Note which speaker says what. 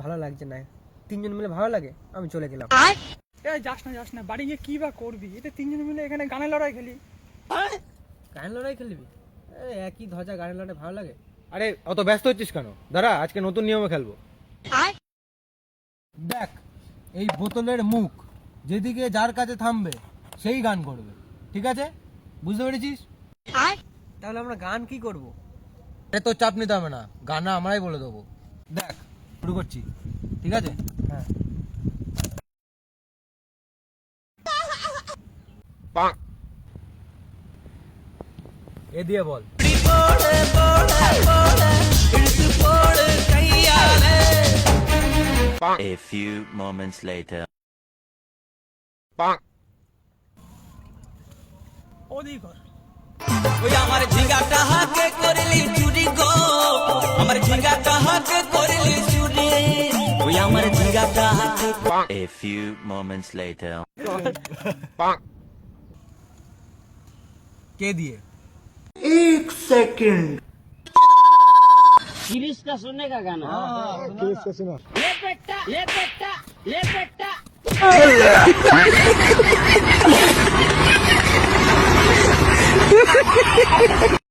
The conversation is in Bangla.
Speaker 1: ভালো লাগছে না, তিনজন মিলে ভালো লাগে, আমি চলে গেলাম।
Speaker 2: যাস না, বাড়ি গিয়ে কি বা করবি? এতে তিনজন মিলে এখানে গানের লড়াই খেলি।
Speaker 1: গান লড়াই খেলবি? একই ধ্বজা, গানের লড়াই ভালো লাগে?
Speaker 3: আরে অত ব্যস্ত হচ্ছিস কেন? দাঁড়া, আজকে নতুন নিয়মে খেলবো।
Speaker 1: দেখ, এই বোতলের মুখ যেদিকে যার কাছে থামবে সেই গান করবে, ঠিক আছে? বুঝতে পেরেছিস? তাহলে আমরা গান কি করব?
Speaker 3: আরে তোর চাপ নিতে হবে না, গানা আমরাই বলে দেবো।
Speaker 1: দেখ, শুরু করছি, ঠিক আছে? হ্যাঁ।
Speaker 3: এ দিয়ে বল।
Speaker 4: A few moments later.
Speaker 2: ওদিক কর।
Speaker 5: ওই আমার ঝিঙ্গাটা হাতে করলি চুরি গো, আমার ঝিঙ্গাটা হাতে করলি চুরি, ওই আমার ঝিঙ্গাটা হাতে।
Speaker 4: A few moments later.
Speaker 3: কে দিয়ে?
Speaker 6: गिरीश का सुनने का गाना। गिरीश का सुना। ये बेटा, ये बेटा, ये बेटा।